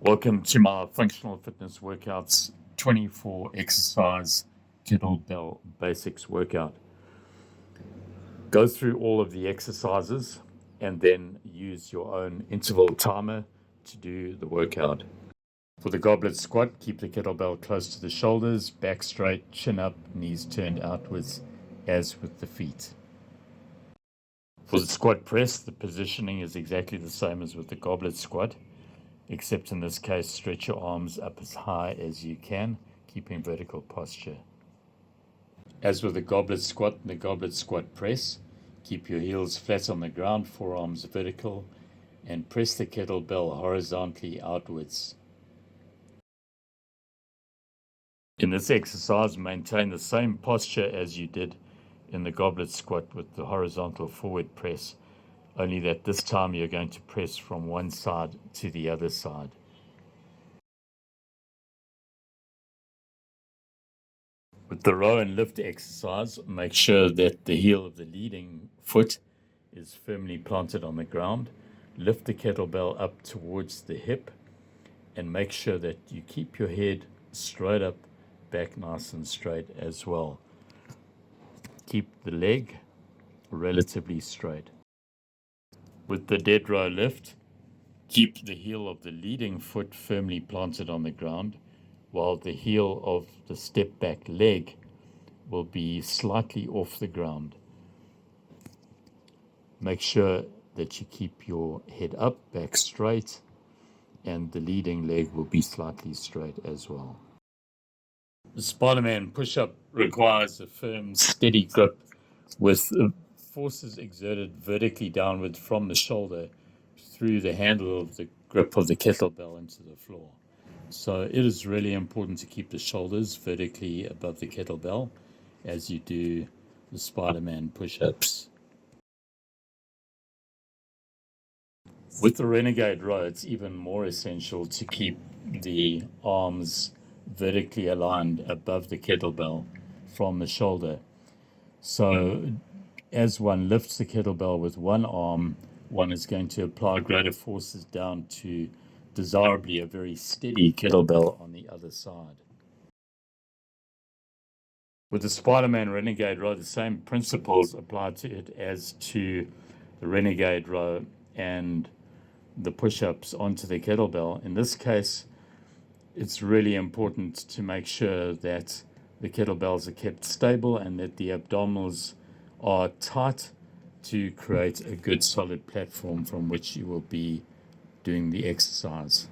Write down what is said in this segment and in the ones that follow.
Welcome to my functional fitness workouts 24 exercise kettlebell basics workout. Go through all of the exercises and then use your own interval timer to do the workout. For the goblet squat, keep the kettlebell close to the shoulders, back straight, chin up, knees turned outwards, as with the feet. For the squat press, the positioning is exactly the same as with the goblet squat, except in this case, stretch your arms up as high as you can, keeping vertical posture. As with the goblet squat and the goblet squat press, keep your heels flat on the ground, forearms vertical, and press the kettlebell horizontally outwards. In this exercise, maintain the same posture as you did in the goblet squat with the horizontal forward press, only that this time you're going to press from one side to the other side. With the row and lift exercise, make sure that the heel of the leading foot is firmly planted on the ground. Lift the kettlebell up towards the hip and make sure that you keep your head straight up, back nice and straight as well. Keep the leg relatively straight. With the dead row lift, keep the heel of the leading foot firmly planted on the ground, while the heel of the step back leg will be slightly off the ground. Make sure that you keep your head up, back straight, and the leading leg will be slightly straight as well. The Spider-Man push-up requires a firm, steady grip with forces exerted vertically downwards from the shoulder through the handle of the grip of the kettlebell into the floor. So it is really important to keep the shoulders vertically above the kettlebell as you do the Spider-Man push-ups. With the Renegade row, it's even more essential to keep the arms vertically aligned above the kettlebell from the shoulder. So as one lifts the kettlebell with one arm, one is going to apply greater forces down to desirably a very steady kettlebell on the other side. With the Spider-Man Renegade row, the same principles apply to it as to the Renegade row and the push-ups onto the kettlebell. In this case, it's really important to make sure that the kettlebells are kept stable and that the abdominals are tight to create a good solid platform from which you will be doing the exercise.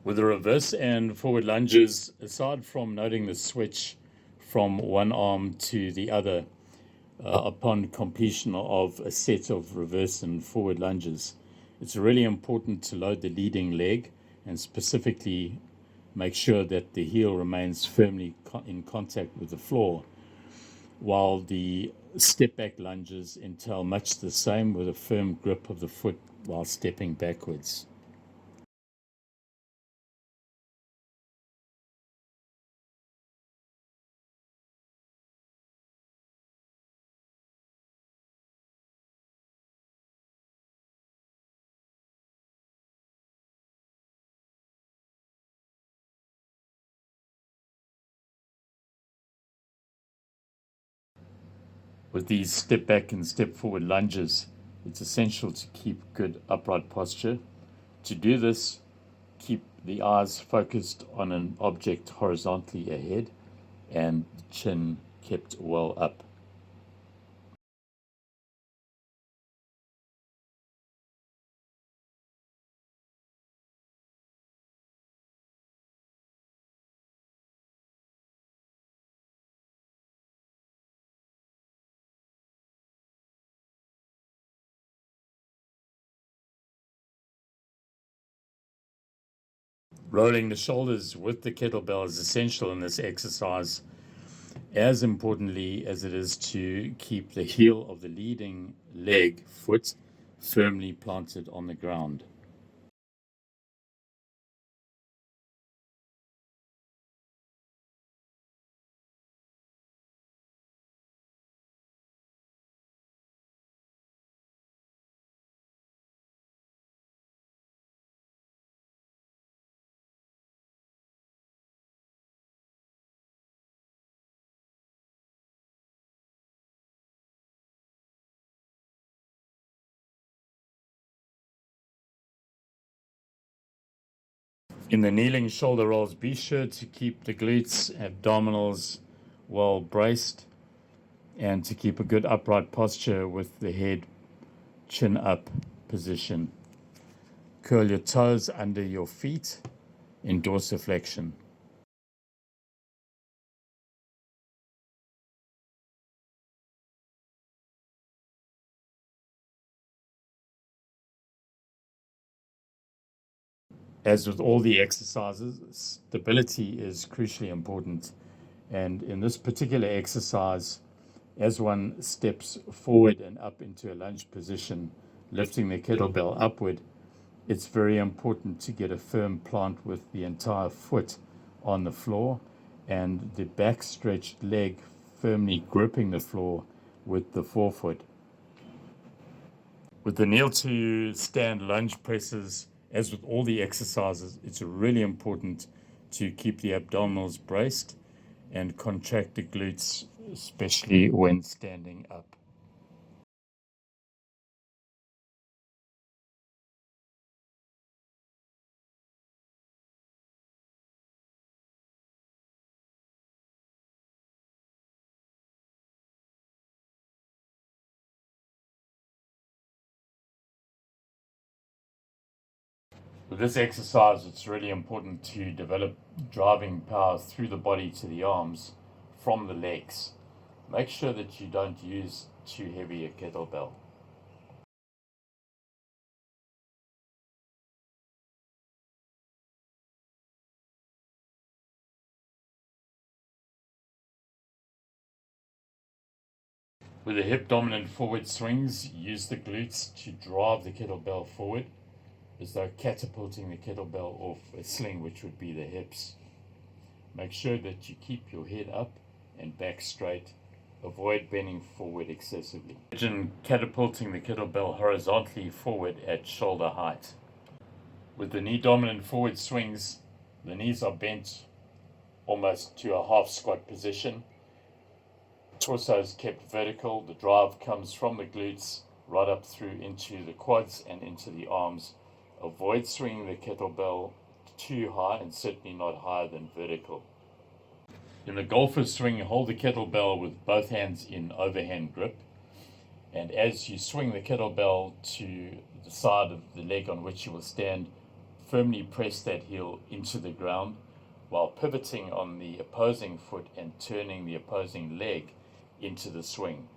With the reverse and forward lunges, aside from noting the switch from one arm to the other upon completion of a set of reverse and forward lunges, it's really important to load the leading leg and specifically make sure that the heel remains firmly in contact with the floor, while the step back lunges entail much the same with a firm grip of the foot while stepping backwards. With these step back and step forward lunges, it's essential to keep good upright posture. To do this, keep the eyes focused on an object horizontally ahead and the chin kept well up. Rolling the shoulders with the kettlebell is essential in this exercise, as importantly as it is to keep the heel of the leading leg foot firmly planted on the ground. In the kneeling shoulder rolls, be sure to keep the glutes, abdominals well braced, and to keep a good upright posture with the head chin up position. Curl your toes under your feet in dorsiflexion. As with all the exercises, stability is crucially important. And in this particular exercise, as one steps forward and up into a lunge position, lifting the kettlebell upward, it's very important to get a firm plant with the entire foot on the floor and the back stretched leg firmly gripping the floor with the forefoot. With the kneel to stand lunge presses, as with all the exercises, it's really important to keep the abdominals braced and contract the glutes, especially when standing up. With this exercise, it's really important to develop driving power through the body to the arms from the legs. Make sure that you don't use too heavy a kettlebell. With the hip dominant forward swings, use the glutes to drive the kettlebell forward as though catapulting the kettlebell off a sling, which would be the hips. Make sure that you keep your head up and back straight. Avoid bending forward excessively. Imagine catapulting the kettlebell horizontally forward at shoulder height. With the knee dominant forward swings, the knees are bent almost to a half squat position. Torso is kept vertical. The drive comes from the glutes right up through into the quads and into the arms. Avoid swinging the kettlebell too high and certainly not higher than vertical. In the golfer swing, hold the kettlebell with both hands in overhand grip. And as you swing the kettlebell to the side of the leg on which you will stand, firmly press that heel into the ground while pivoting on the opposing foot and turning the opposing leg into the swing.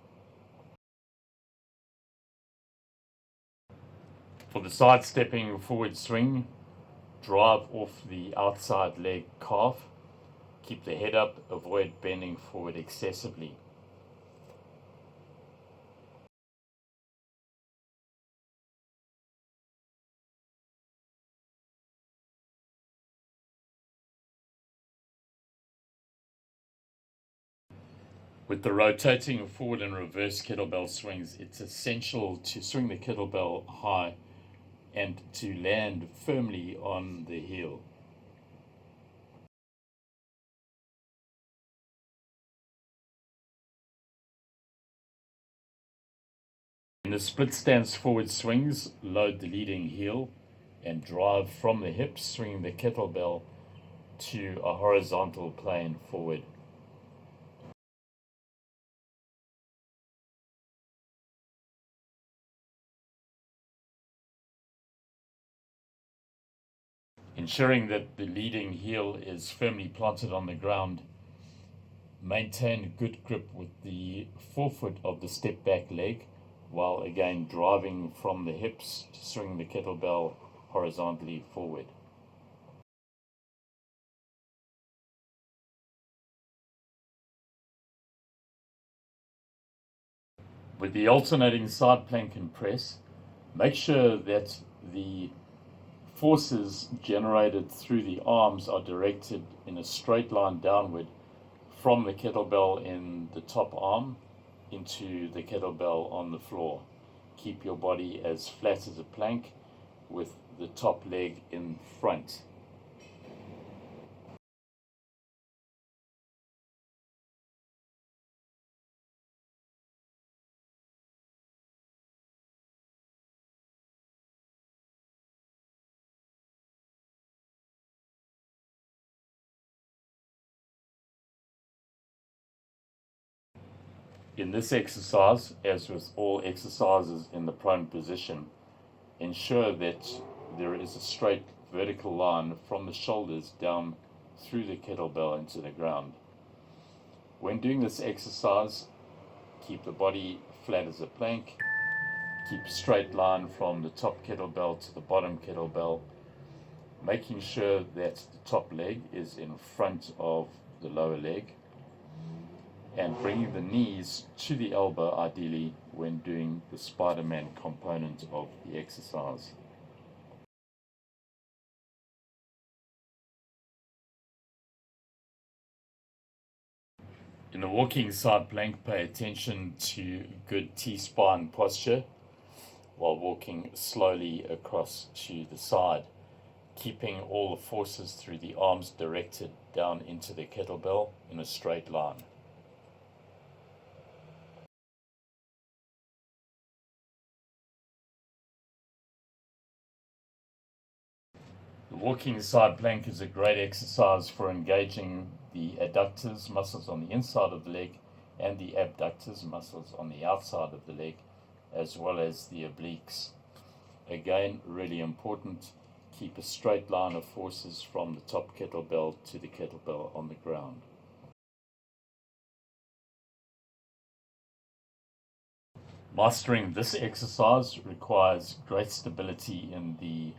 For the side-stepping forward swing, drive off the outside leg calf. Keep the head up, avoid bending forward excessively. With the rotating forward and reverse kettlebell swings, it's essential to swing the kettlebell high and to land firmly on the heel. In the split stance forward swings, load the leading heel and drive from the hips, swinging the kettlebell to a horizontal plane forward. Ensuring that the leading heel is firmly planted on the ground. Maintain good grip with the forefoot of the step back leg, while again driving from the hips to swing the kettlebell horizontally forward. With the alternating side plank and press, make sure that the forces generated through the arms are directed in a straight line downward from the kettlebell in the top arm into the kettlebell on the floor. Keep your body as flat as a plank with the top leg in front. In this exercise, as with all exercises in the prone position, ensure that there is a straight vertical line from the shoulders down through the kettlebell into the ground. When doing this exercise, keep the body flat as a plank, keep a straight line from the top kettlebell to the bottom kettlebell, making sure that the top leg is in front of the lower leg, and bringing the knees to the elbow ideally when doing the Spider-Man component of the exercise. In the walking side plank, pay attention to good T-spine posture while walking slowly across to the side, keeping all the forces through the arms directed down into the kettlebell in a straight line. The walking side plank is a great exercise for engaging the adductors, muscles on the inside of the leg, and the abductors, muscles on the outside of the leg, as well as the obliques. Again, really important, keep a straight line of forces from the top kettlebell to the kettlebell on the ground. Mastering this exercise requires great stability in the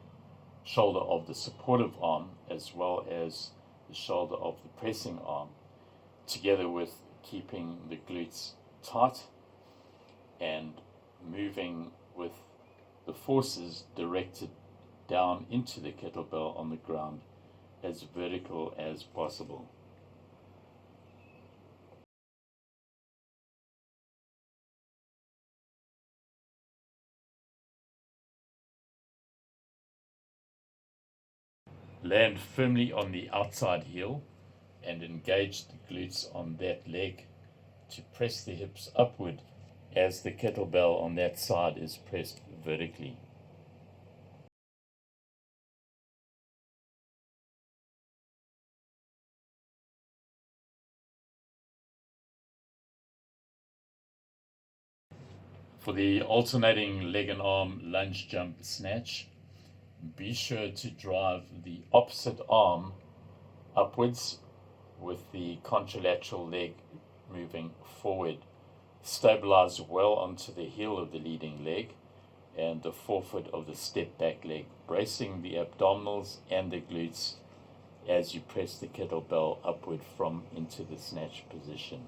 shoulder of the supportive arm as well as the shoulder of the pressing arm, together with keeping the glutes tight and moving with the forces directed down into the kettlebell on the ground as vertical as possible. Land firmly on the outside heel and engage the glutes on that leg to press the hips upward as the kettlebell on that side is pressed vertically. For the alternating leg and arm lunge, jump, snatch, be sure to drive the opposite arm upwards with the contralateral leg moving forward. Stabilize well onto the heel of the leading leg and the forefoot of the step back leg, bracing the abdominals and the glutes as you press the kettlebell upward from into the snatch position.